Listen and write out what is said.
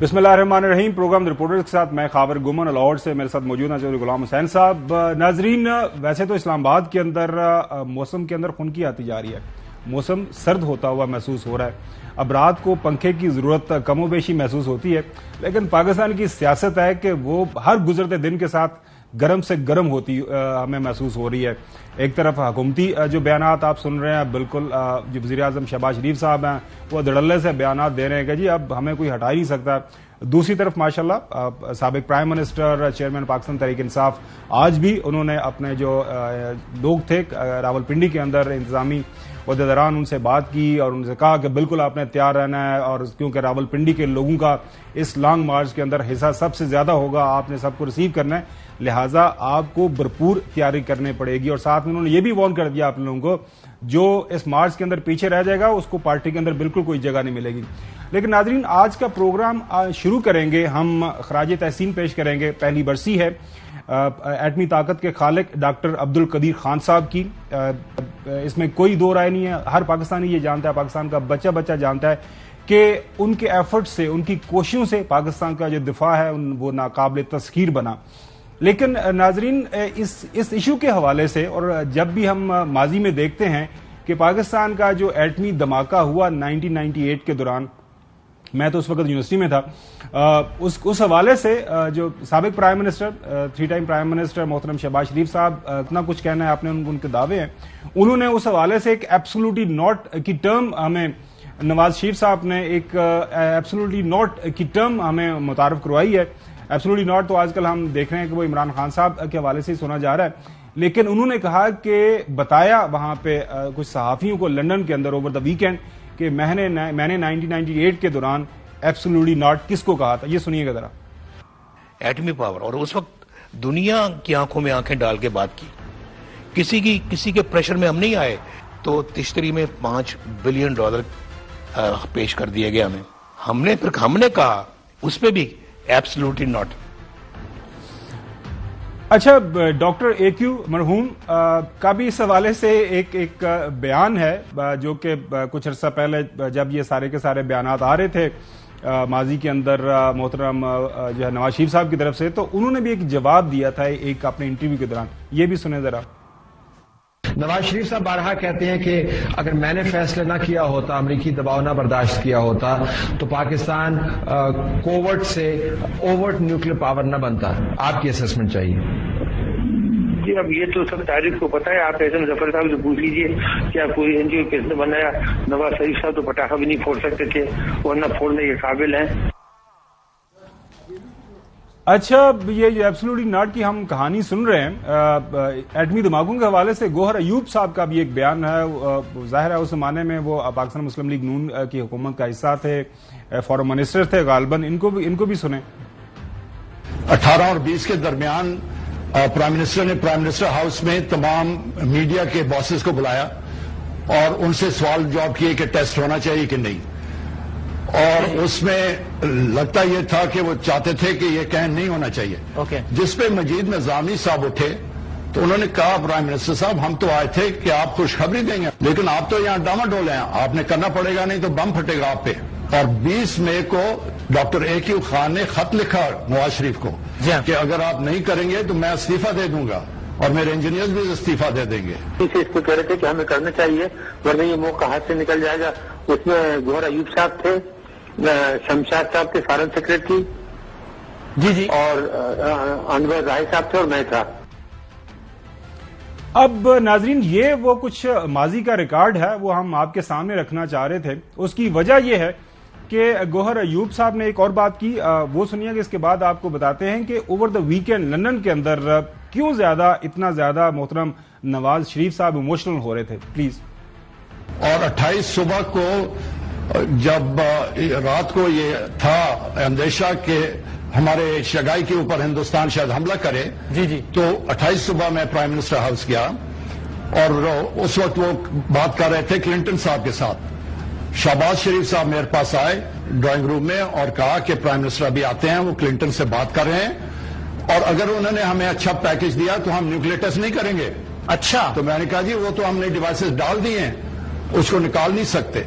बिस्मिल्लाहिर्रहमानिर्रहीम। Programme reporters के साथ मैं खाबर गुमन लाहौर से, मेरे साथ मौजूद हैं चौधरी गुलाम हुसैन साहब। नाजरीन, वैसे तो इस्लामाबाद के अंदर मौसम के अंदर खुनकी आती जा रही है, मौसम सर्द होता हुआ महसूस हो रहा है। अब रात को पंखे की जरूरत कमोबेशी महसूस होती है, लेकिन पाकिस्तान की सियासत है कि वो हर गुजरते दिन के साथ गर्म से गर्म होती हमें महसूस हो रही है। एक तरफ हुकूमती जो बयानात आप सुन रहे हैं, बिल्कुल जो वज़ीर आज़म शहबाज शरीफ साहब हैं वो धड़ल्ले से बयानात दे रहे हैं कि जी अब हमें कोई हटा ही नहीं सकता। दूसरी तरफ माशाल्लाह साबिक prime minister, chairman Pakistan Tehreek Insaf, आज भी उन्होंने अपने जो लोग थे रावलपिंडी के अंदर इंतजामी ओहदेदारान, उनसे बात की और उनसे कहा कि बिल्कुल आपने तैयार रहना है, और क्योंकि रावलपिंडी के लोगों का इस लॉन्ग मार्च के अंदर हिस्सा सबसे ज्यादा होगा, आपने सबको रिसीव करना है, लिहाजा आपको भरपूर तैयारी करनी पड़ेगी। और साथ में उन्होंने ये भी वार्न कर दिया आप लोगों को, जो इस मार्च के अंदर पीछे रह जाएगा उसको पार्टी के अंदर बिल्कुल कोई जगह नहीं मिलेगी। लेकिन नाजरीन, आज का प्रोग्राम शुरू करेंगे, हम खराज तहसीन पेश करेंगे। पहली बरसी है एटमी ताकत के खालिक डॉक्टर अब्दुल कदीर खान साहब की। इसमें कोई दो राय नहीं है, हर पाकिस्तानी ये जानता है, पाकिस्तान का बच्चा बच्चा जानता है कि उनके एफर्ट से, उनकी कोशिशों से पाकिस्तान का जो दिफा है वो नाकाबिल तस्खीर बना। लेकिन नाजरीन, इस इशू के हवाले से, और जब भी हम माजी में देखते हैं कि पाकिस्तान का जो एटमी धमाका हुआ 1998 के दौरान, मैं तो उस वक्त यूनिवर्सिटी में था, उस हवाले से जो साबिक prime minister, 3 time prime minister मोहतरम शहबाज शरीफ साहब, इतना कुछ कहना है आपने, उनके दावे हैं, उन्होंने उस हवाले से एक एब्सोल्युटली नॉट की टर्म हमें, नवाज शरीफ साहब ने एक एब्सोल्युटली नॉट की टर्म हमें मुतारफ करवाई है। एब्सोल्युटली नॉट तो आजकल हम देख रहे हैं कि वो इमरान खान साहब के हवाले से ही सुना जा रहा है, लेकिन उन्होंने कहा कि बताया वहां पे कुछ सहाफियों को लंदन के अंदर ओवर द वीकेंड कि मैंने 1998 के दौरान एब्सोल्युटली नॉट किसको कहा था। ये सुनिएगा जरा। एटमी पावर, और उस वक्त दुनिया की आंखों में आंखें डाल के बात की, किसी के प्रेशर में हम नहीं आए, तो तिश्तरी में $5 बिलियन पेश कर दिए गए हमें। हमने कहा उस पे भी एब्सोल्युटली नॉट। अच्छा, डॉक्टर AQ मरहूम का भी इस हवाले से एक बयान है, जो कि कुछ अर्सा पहले जब ये सारे के सारे बयानात आ रहे थे माजी के अंदर मोहतरम जो है नवाज शरीफ साहब की तरफ से, तो उन्होंने भी एक जवाब दिया था एक अपने इंटरव्यू के दौरान। ये भी सुने जरा। नवाज शरीफ साहब बारहा कहते हैं कि अगर मैंने फैसला ना किया होता, अमरीकी दबाव ना बर्दाश्त किया होता, तो पाकिस्तान कोवर्ट से ओवर्ट न्यूक्लियर पावर ना बनता। आपकी असेसमेंट चाहिए जी। अब ये तो सब तारीख को पता है, आप एहसन जफर साहब से पूछ लीजिए क्या कोई एनजीओ किसने बनाया। नवाज शरीफ साहब तो पटाखा भी नहीं फोड़ सकते थे, वरना फोड़ने के काबिल हैं। अच्छा, ये जो एब्सोल्युटली नॉट की हम कहानी सुन रहे हैं, एटमी धमाकों के हवाले से गोहर अयूब साहब का भी एक बयान है। जाहिर है उस जमाने में वो पाकिस्तान मुस्लिम लीग नून की हुकूमत का हिस्सा थे, फॉरेन मिनिस्टर थे गालबन। इनको भी सुने। 18 और 20 के दरमियान प्राइम मिनिस्टर ने प्राइम मिनिस्टर हाउस में तमाम मीडिया के बॉसेस को बुलाया और उनसे सवाल जवाब किए कि टेस्ट होना चाहिए कि नहीं, और उसमें लगता यह था कि वो चाहते थे कि ये कैन नहीं होना चाहिए। जिस पे मजीद निजामी साहब उठे तो उन्होंने कहा, प्राइम मिनिस्टर साहब हम तो आए थे कि आप खुशखबरी देंगे, लेकिन आप तो यहाँ डामाडोल हैं, आपने करना पड़ेगा, नहीं तो बम फटेगा आप पे। और 20 मई को डॉक्टर AQ खान ने खत लिखा नवाज शरीफ को कि अगर आप नहीं करेंगे तो मैं इस्तीफा दे दूंगा, और मेरे इंजीनियर्स भी इस्तीफा दे देंगे। इसको कह रहे थे कि हमें करना चाहिए वरना ये मौका हाथ से निकल जाएगा। उसमें गोहर अयूब साहब थे, शमशाद साहब थे फॉरेन सेक्रेटरी, जी, और अनवर राय साहब थे, और मैं था। अब नाजरीन, ये वो कुछ माजी का रिकॉर्ड है, वो हम आपके सामने रखना चाह रहे थे। उसकी वजह यह है कि गोहर अयूब साहब ने एक और बात की, वो सुनिए कि इसके बाद आपको बताते हैं कि ओवर द वीकेंड लंदन के अंदर क्यों इतना ज्यादा मोहतरम नवाज शरीफ साहब इमोशनल हो रहे थे। प्लीज। और 28 सुबह को जब रात को ये था अंदेशा के हमारे शगाई के ऊपर हिंदुस्तान शायद हमला करे, जी, तो 28 सुबह मैं प्राइम मिनिस्टर हाउस गया, और उस वक्त वो बात कर रहे थे क्लिंटन साहब के साथ। शहबाज शरीफ साहब मेरे पास आए ड्राइंग रूम में और कहा कि प्राइम मिनिस्टर अभी आते हैं, वो क्लिंटन से बात कर रहे हैं, और अगर उन्होंने हमें अच्छा पैकेज दिया तो हम न्यूक्लियर टेस्ट नहीं करेंगे। अच्छा, तो मैंने कहा जी वो तो हमने डिवाइसेस डाल दिए हैं, उसको निकाल नहीं सकते।